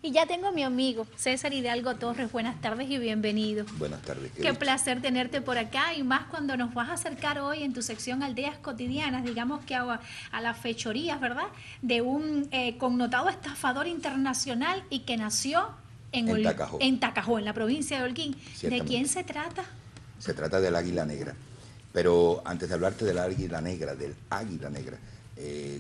Y ya tengo a mi amigo César Hidalgo Torres. Buenas tardes y bienvenido. Buenas tardes. Qué placer tenerte por acá y más cuando nos vas a acercar hoy en tu sección Aldeas Cotidianas, digamos que a las fechorías, ¿verdad? De un connotado estafador internacional y que nació en Tacajó, en la provincia de Holguín. ¿De quién se trata? Se trata del Águila Negra. Pero antes de hablarte del Águila Negra,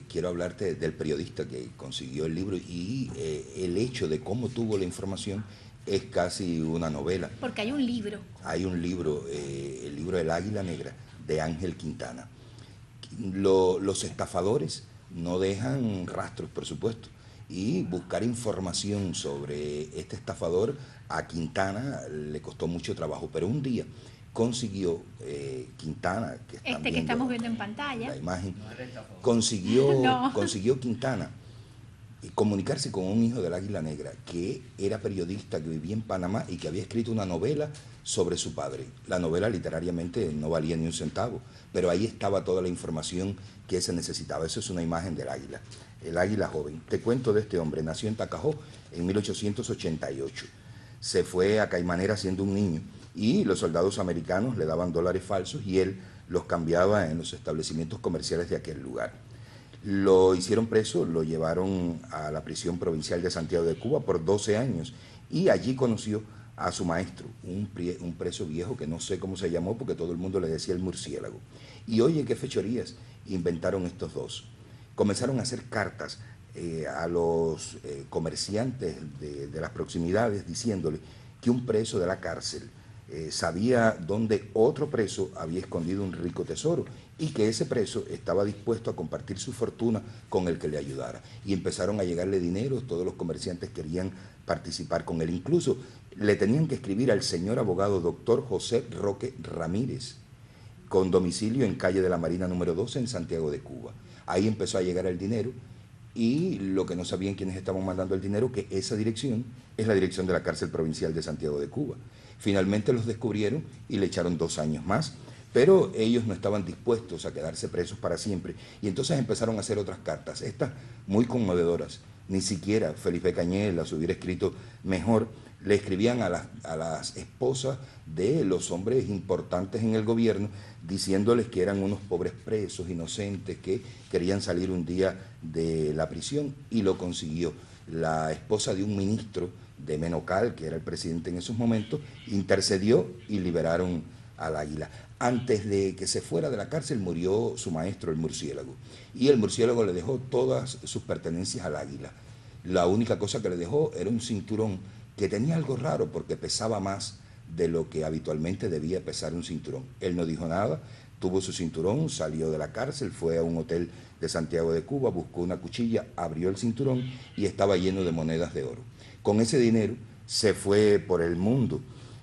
quiero hablarte del periodista que consiguió el libro y el hecho de cómo tuvo la información es casi una novela. Porque hay un libro. Hay un libro, el libro del Águila Negra, de Ángel Quintana. Los estafadores no dejan rastros, por supuesto, y buscar información sobre este estafador a Quintana le costó mucho trabajo, pero un día consiguió Quintana, que que estamos viendo en pantalla, la imagen, consiguió Quintana comunicarse con un hijo del Águila Negra que era periodista, que vivía en Panamá y que había escrito una novela sobre su padre. La novela literariamente no valía ni un centavo, pero ahí estaba toda la información que se necesitaba. Eso es una imagen del águila, el águila joven. Te cuento de este hombre, nació en Tacajó en 1888. Se fue a Caimanera siendo un niño y los soldados americanos le daban dólares falsos y él los cambiaba en los establecimientos comerciales de aquel lugar. Lo hicieron preso, lo llevaron a la prisión provincial de Santiago de Cuba por 12 años y allí conoció a su maestro, un preso viejo que no sé cómo se llamó porque todo el mundo le decía el murciélago. Y oye, qué fechorías inventaron estos dos. Comenzaron a hacer cartas a los comerciantes de las proximidades diciéndole que un preso de la cárcel sabía dónde otro preso había escondido un rico tesoro y que ese preso estaba dispuesto a compartir su fortuna con el que le ayudara. Y empezaron a llegarle dinero, todos los comerciantes querían participar con él. Incluso le tenían que escribir al señor abogado doctor José Roque Ramírez, con domicilio en calle de la Marina número 12 en Santiago de Cuba. Ahí empezó a llegar el dinero y lo que no sabían quienes estaban mandando el dinero, que esa dirección es la dirección de la cárcel provincial de Santiago de Cuba. Finalmente los descubrieron y le echaron 2 años más, pero ellos no estaban dispuestos a quedarse presos para siempre y entonces empezaron a hacer otras cartas, estas muy conmovedoras. Ni siquiera Felipe Cañel las hubiera escrito mejor. Le escribían a las esposas de los hombres importantes en el gobierno diciéndoles que eran unos pobres presos inocentes que querían salir un día de la prisión y lo consiguió. La esposa de un ministro de Menocal, que era el presidente en esos momentos, intercedió y liberaron al águila. Antes de que se fuera de la cárcel murió su maestro, el murciélago, y el murciélago le dejó todas sus pertenencias al águila. La única cosa que le dejó era un cinturón que tenía algo raro porque pesaba más de lo que habitualmente debía pesar un cinturón. Él no dijo nada, tuvo su cinturón, salió de la cárcel, fue a un hotel de Santiago de Cuba, buscó una cuchilla, abrió el cinturón y estaba lleno de monedas de oro. Con ese dinero se fue por el mundo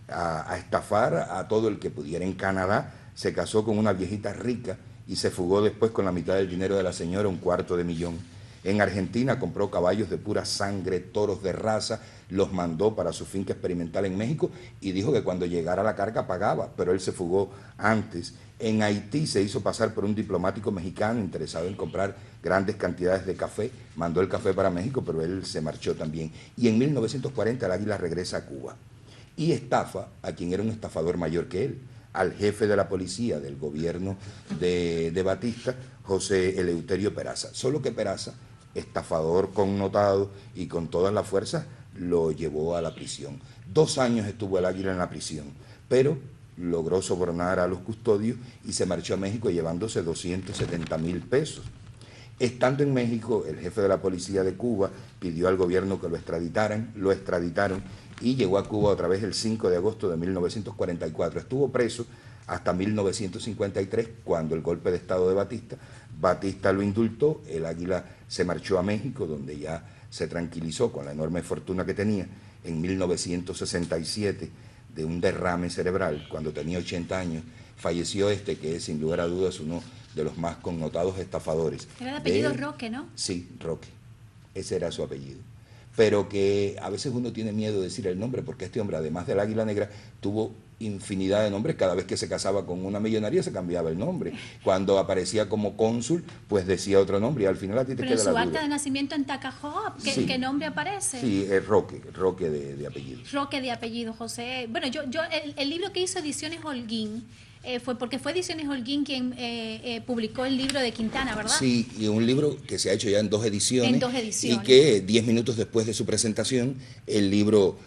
a estafar a todo el que pudiera. En Canadá se casó con una viejita rica y se fugó después con la mitad del dinero de la señora, $250,000. En Argentina compró caballos de pura sangre, toros de raza, los mandó para su finca experimental en México y dijo que cuando llegara la carga pagaba, pero él se fugó antes. En Haití se hizo pasar por un diplomático mexicano interesado en comprar grandes cantidades de café, mandó el café para México, pero él se marchó también. Y en 1940 el águila regresa a Cuba y estafa a quien era un estafador mayor que él, al jefe de la policía del gobierno de Batista, José Eleuterio Peraza. Solo que Peraza, estafador connotado y con todas las fuerzas, lo llevó a la prisión. 2 años estuvo el águila en la prisión, pero logró sobornar a los custodios y se marchó a México llevándose 270,000 pesos. Estando en México, el jefe de la policía de Cuba pidió al gobierno que lo extraditaron y llegó a Cuba otra vez el 5 de agosto de 1944. Estuvo preso hasta 1953, cuando el golpe de estado de Batista lo indultó, el águila se marchó a México, donde ya se tranquilizó con la enorme fortuna que tenía. En 1967, de un derrame cerebral, cuando tenía 80 años, falleció que es sin lugar a dudas uno de los más connotados estafadores. Era de apellido Roque, ¿no? Sí, Roque. Ese era su apellido. pero que a veces uno tiene miedo de decir el nombre, porque este hombre, además del Águila Negra, tuvo infinidad de nombres. Cada vez que se casaba con una millonaria se cambiaba el nombre. Cuando aparecía como cónsul, pues decía otro nombre, y al final a ti te Pero queda su la acta duda. de nacimiento en Tacajoa, Sí. ¿qué nombre aparece? Sí, es Roque de apellido. Roque de apellido, José. Bueno, el libro que hizo Ediciones Holguín, porque fue Ediciones Holguín quien publicó el libro de Quintana, ¿verdad? Sí, y un libro que se ha hecho ya en 2 ediciones. En 2 ediciones. Y que 10 minutos después de su presentación, el libro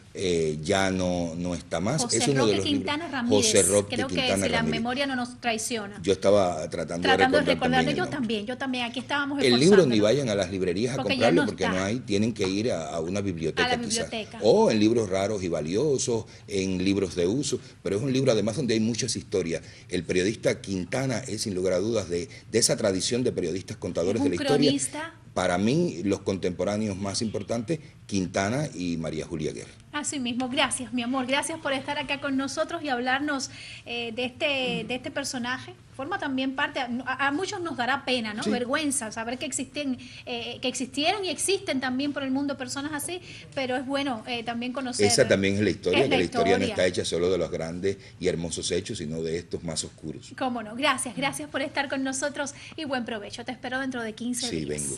ya no está más. José Es uno Roque de los Quintana libros. Ramírez. José Roque Creo que Quintana si la Ramírez. memoria no nos traiciona. Yo estaba tratando de de recordar recordarlo, también el nombre. yo también, aquí estábamos El libro ni esforzándonos. vayan a las librerías a Porque ya comprarlo no porque está. no hay, tienen que ir a una biblioteca, A la quizás. biblioteca. O en libros raros y valiosos, en libros de uso, pero es un libro además donde hay muchas historias. El periodista Quintana es sin lugar a dudas de esa tradición de periodistas contadores Es de un la historia. cronista. Para mí, los contemporáneos más importantes, Quintana y María Julia Guerra. Así mismo, gracias mi amor, gracias por estar acá con nosotros y hablarnos de este personaje. Forma también parte, a muchos nos dará pena, ¿no? Sí. Vergüenza, saber que existieron y existen también por el mundo personas así, pero es bueno también conocer. Esa también es la historia, es que la historia no historia. está hecha solo de los grandes y hermosos hechos, sino de estos más oscuros. Cómo no, gracias por estar con nosotros y buen provecho. Te espero dentro de 15 días. Sí, vengo.